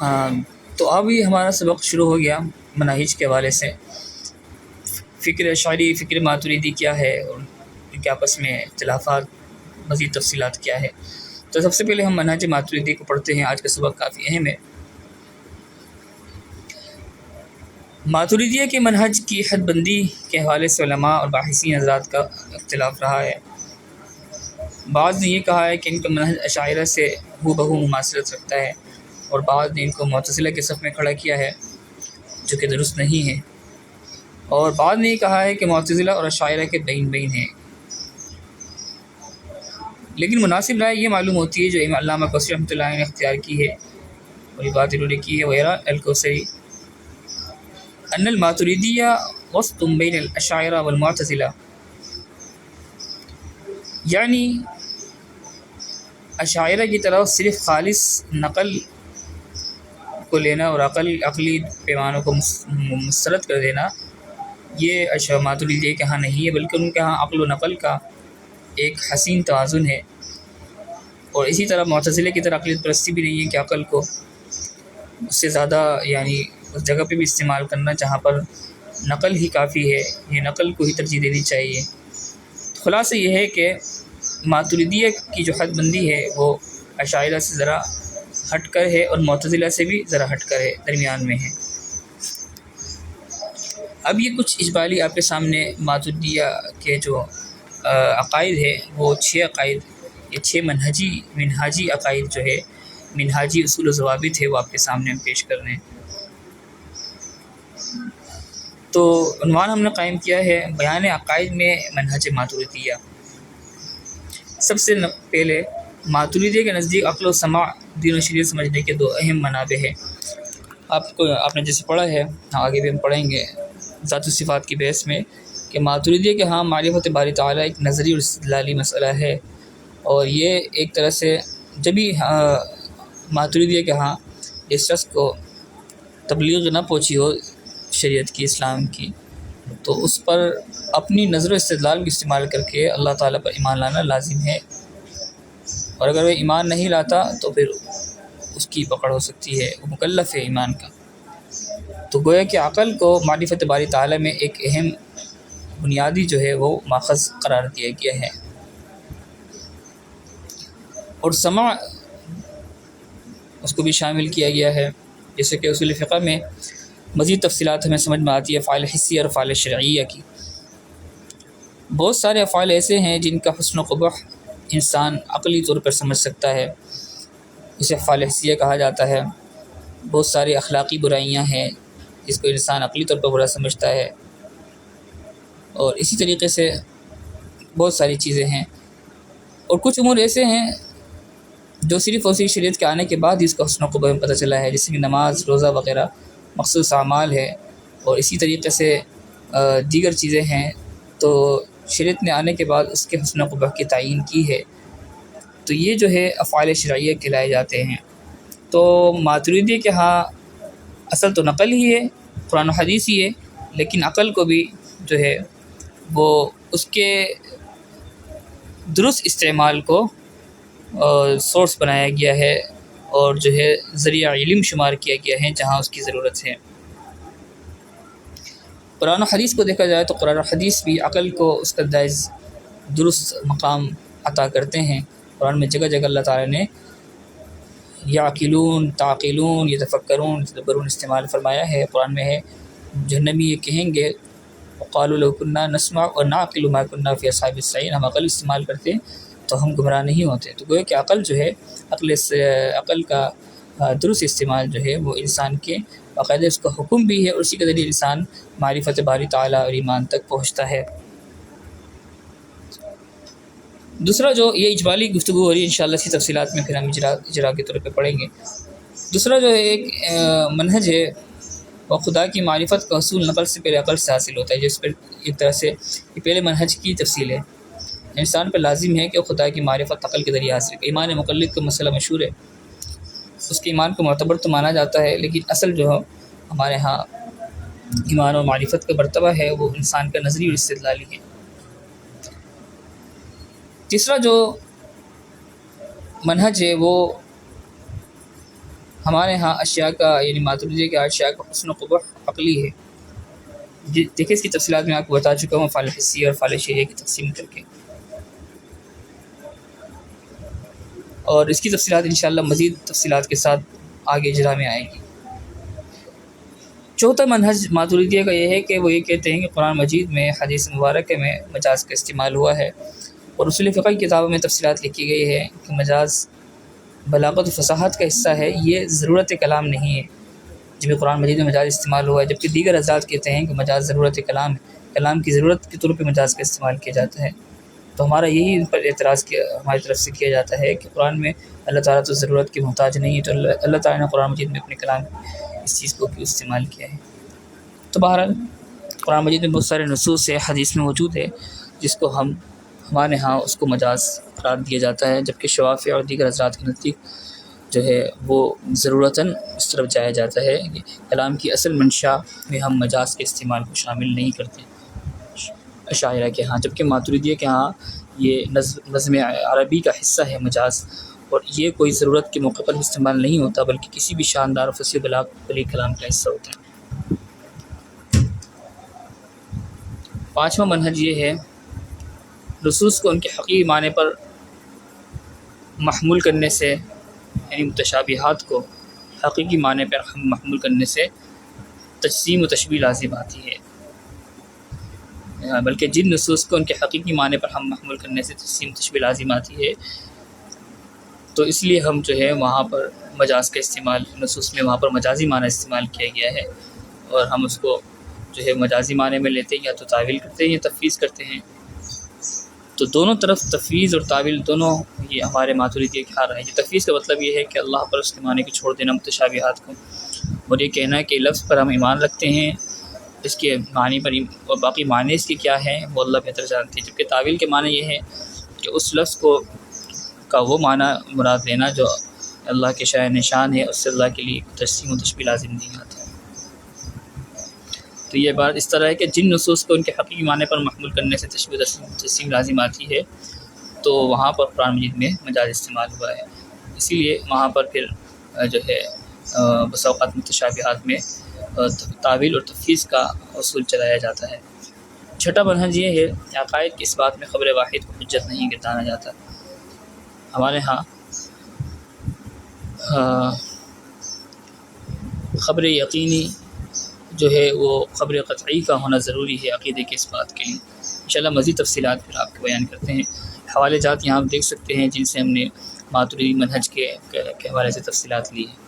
تو ابھی ہمارا سبق شروع ہو گیا مناہج کے حوالے سے. فکر اشعری، فکر ماتریدی کیا ہے اور ان کے آپس میں اختلافات، مزید تفصیلات کیا ہے. تو سب سے پہلے ہم منہج ماتریدی کو پڑھتے ہیں. آج کا سبق کافی اہم ہے. ماتریدیہ کے منہج کی حد بندی کے حوالے سے علماء اور باحثین حضرات کا اختلاف رہا ہے. بعض نے یہ کہا ہے کہ ان کا منہج اشاعرہ سے ہو بہو مماثلت رکھتا ہے، اور بعض نے ان کو معتزلہ کے صف میں کھڑا کیا ہے جو کہ درست نہیں ہے، اور بعض نے یہ کہا ہے کہ معتزلہ اور اشاعرہ کے بین بین ہیں. لیکن مناسب رائے یہ معلوم ہوتی ہے جو علامہ کوثری رحمۃ اللہ نے اختیار کی ہے، اور یہ بات انہوں نے کی ہے. وغیرہ الکوثری ان الماتریدیہ وسط بین الاشاعرہ والمعتزلہ، یعنی اشاعرہ کی طرف صرف خالص نقل کو لینا اور عقلی پیمانوں کو مسترد کر دینا، یہ ماتریدیہ کے ہاں نہیں ہے، بلکہ ان کے ہاں عقل و نقل کا ایک حسین توازن ہے. اور اسی طرح معتزلہ کی طرح عقلیت پرستی بھی نہیں ہے کہ عقل کو اس سے زیادہ یعنی اس جگہ پہ بھی استعمال کرنا جہاں پر نقل ہی کافی ہے، یہ نقل کو ہی ترجیح دینی چاہیے. خلاصہ یہ ہے کہ ماتریدیہ کی جو حد بندی ہے وہ اشاعرہ سے ذرا ہٹ کر ہے اور معتزلہ سے بھی ذرا ہٹ کر ہے، درمیان میں ہے. اب یہ کچھ اجمالی آپ کے سامنے ماتریدیہ کے جو عقائد ہے وہ 6 عقائد، یہ 6 منہاجی عقائد جو ہے، منہاجی اصول و ضوابط ہے، وہ آپ کے سامنے ہم پیش کر رہے ہیں. تو عنوان ہم نے قائم کیا ہے بیان عقائد میں منہج ماتریدیہ. سب سے پہلے ماتریدیہ کے نزدیک عقل و سماع دین و شریعت سمجھنے کے 2 اہم منابع ہیں. آپ نے جیسے پڑھا ہے، آگے بھی ہم پڑھیں گے ذات و صفات کی بحث میں، کہ ماتریدیہ کے ہاں معرفت باری تعالیٰ ایک نظری اور استدلالی مسئلہ ہے. اور یہ ایک طرح سے جب بھی ماتریدیہ کے ہاں اس شخص کو تبلیغ نہ پہنچی ہو شریعت کی، اسلام کی، تو اس پر اپنی نظر و استدلال کی استعمال کر کے اللہ تعالیٰ پر ایمان لانا لازم ہے. اور اگر وہ ایمان نہیں لاتا تو پھر اس کی پکڑ ہو سکتی ہے، وہ مکلف ہے ایمان کا. تو گویا کہ عقل کو معرفت باری تعالیٰ میں ایک اہم بنیادی جو ہے وہ ماخذ قرار دیا گیا ہے. اور سماع اس کو بھی شامل کیا گیا ہے، جیسے کہ اصول فقہ میں مزید تفصیلات ہمیں سمجھ میں آتی ہے افعال حسیہ اور افعال شرعیہ کی. بہت سارے افعال ایسے ہیں جن کا حسن و قبح انسان عقلی طور پر سمجھ سکتا ہے، اسے افعال حسیہ کہا جاتا ہے. بہت ساری اخلاقی برائیاں ہیں جس کو انسان عقلی طور پر برا سمجھتا ہے، اور اسی طریقے سے بہت ساری چیزیں ہیں. اور کچھ امور ایسے ہیں جو صرف اور صرف شریعت کے آنے کے بعد اس کا حسن و قبح میں پتہ چلا ہے، جیسے کہ نماز، روزہ وغیرہ مخصوص اعمال ہے. اور اسی طریقے سے دیگر چیزیں ہیں تو شریعت میں آنے کے بعد اس کے حسن و قبح کی تعیین کی ہے، تو یہ جو ہے افعال شرعیہ کہلائے جاتے ہیں. تو ماتریدیہ کے ہاں اصل تو نقل ہی ہے، قرآن و حدیث ہی ہے، لیکن عقل کو بھی جو ہے وہ اس کے درست استعمال کو سورس بنایا گیا ہے اور جو ہے ذریعہ علم شمار کیا گیا ہے جہاں اس کی ضرورت ہے. قرآن و حدیث کو دیکھا جائے تو قرآن و حدیث بھی عقل کو اس کا جائز درست مقام عطا کرتے ہیں. قرآن میں جگہ جگہ اللہ تعالیٰ نے یعقلون، تعقلون، یتفکرون، یتدبرون استعمال فرمایا ہے. قرآن میں ہے جہنمی یہ کہیں گے وقالوا لو كنا نسمع ونعقل ما كنا في اصحاب السعير، ہم عقل استعمال کرتے تو ہم گمراہ نہیں ہوتے. تو گویا کہ عقل جو ہے عقل کا درست استعمال جو ہے وہ انسان کے باقاعدہ اس کا حکم بھی ہے، اور اسی کے ذریعے انسان معرفت باری تعالیٰ اور ایمان تک پہنچتا ہے. دوسرا جو یہ اجمالی گفتگو ہو رہی ہے انشاءاللہ اس کی تفصیلات میں پھر ہم اجرا کے طور پہ پڑھیں گے. دوسرا جو ہے ایک منہج ہے وہ خدا کی معرفت کا حصول نقل سے پہلے عقل سے حاصل ہوتا ہے، جس پر ایک طرح سے یہ پہلے منہج کی تفصیل ہے. انسان پہ لازم ہے کہ وہ خدا کی معرفت عقل کے ذریعے حاصل کرے. ایمان مقلد کا مسئلہ مشہور ہے، اس کے ایمان کو معتبر تو مانا جاتا ہے، لیکن اصل جو ہے ہمارے ہاں ایمان و معرفت کا مرتبہ ہے وہ انسان کا نظری اور استدلالی ہے. تیسرا جو منہج ہے وہ ہمارے ہاں اشیاء کا یعنی ماتریدیہ کے اشیاء کا حسن و قبح عقلی ہے. دیکھیں اس کی تفصیلات میں آپ کو بتا چکا ہوں افعال حسیہ اور افعال شرعیہ کی تقسیم کر کے، اور اس کی تفصیلات انشاءاللہ مزید تفصیلات کے ساتھ آگے اجرا میں آئے گی. چوتھا منہج ماتریدیہ کا یہ ہے کہ وہ یہ کہتے ہیں کہ قرآن مجید میں حدیث مبارکہ میں مجاز کا استعمال ہوا ہے، اور اصول فقہ کی کتابوں میں تفصیلات لکھی گئی ہے کہ مجاز بلاغت و فصاحت کا حصہ ہے، یہ ضرورت کلام نہیں ہے. جب قرآن مجید میں مجاز استعمال ہوا ہے، جبکہ دیگر حضرات کہتے ہیں کہ مجاز ضرورت کلام ہے، کلام کی ضرورت کے طور پہ مجاز کا استعمال کیا جاتا ہے. تو ہمارا یہی ان پر اعتراض ہماری طرف سے کیا جاتا ہے کہ قرآن میں اللہ تعالیٰ تو ضرورت کی محتاج نہیں ہے، تو اللہ تعالیٰ نے قرآن مجید میں اپنے کلام اس چیز کو کیوں استعمال کیا ہے. تو بہرحال قرآن مجید میں بہت سارے نصوص ہے، حدیث میں موجود ہے، جس کو ہمارے ہاں اس کو مجاز قرار دیا جاتا ہے، جبکہ شوافی اور دیگر حضرات کے نزدیک جو ہے وہ ضرورتاً اس طرف جایا جاتا ہے کہ کلام کی اصل منشا میں ہم مجاز کے استعمال کو شامل نہیں کرتے اشاعرہ کے ہاں، جبکہ ماتریدیہ کے ہاں یہ نظم عربی کا حصہ ہے مجاز، اور یہ کوئی ضرورت کے موقع پر استعمال نہیں ہوتا بلکہ کسی بھی شاندار و فصیح بلیغ کلام کا حصہ ہوتا ہے. پانچواں منہج یہ ہے نصوص کو ان کے حقیقی معنی پر محمول کرنے سے، یعنی متشابہات کو حقیقی معنی پر محمول کرنے سے تجسیم و تشبیہ لازم آتی ہے، بلکہ جن نصوص کو ان کے حقیقی معنی پر ہم محمول کرنے سے تجسیم تشبیہ لازم آتی ہے، تو اس لیے ہم جو ہے وہاں پر مجاز کا استعمال، نصوص میں وہاں پر مجازی معنی استعمال کیا گیا ہے، اور ہم اس کو جو ہے مجازی معنی میں لیتے ہیں، یا تو تعویل کرتے ہیں یا تفویض کرتے ہیں. تو دونوں طرف تفویض اور تعویل دونوں یہ ہمارے ماتریدیہ کے ہاں رہے ہیں. تفویض کا مطلب یہ ہے کہ اللہ پر اس کے معنی کو چھوڑ دینا متشابہات کو، اور یہ کہنا ہے کہ لفظ پر ہم ایمان رکھتے ہیں، اس کے معنی پر، اور باقی معنی اس کے کیا ہیں وہ اللہ بہتر جانتے ہیں. جبکہ تعویل کے معنی یہ ہے کہ اس لفظ کا وہ معنی مراد لینا جو اللہ کے شائع نشان ہے، اس سے اللہ کے لیے تجسیم و تشبیہ لازم نہیں آتا ہے. تو یہ بات اس طرح ہے کہ جن نصوص کو ان کے حقیقی معنی پر محمول کرنے سے تشبیہ تجسیم لازم آتی ہے، تو وہاں پر قرآن مجید میں مجاز استعمال ہوا ہے، اسی لیے وہاں پر پھر جو ہے بس اوقات متشابہات میں تعویل اور تفویض کا اصول چلایا جاتا ہے. چھٹا منہج یہ ہے کہ عقائد کی اس بات میں خبر واحد کو حجت نہیں گردانا جاتا. ہمارے ہاں خبر یقینی جو ہے وہ خبر قطعی کا ہونا ضروری ہے عقیدے کے اس بات کے لیے. انشاءاللہ مزید تفصیلات پھر آپ کو بیان کرتے ہیں. حوالے جات یہاں آپ دیکھ سکتے ہیں جن سے ہم نے ماتریدی منہج کے حوالے سے تفصیلات لی ہیں.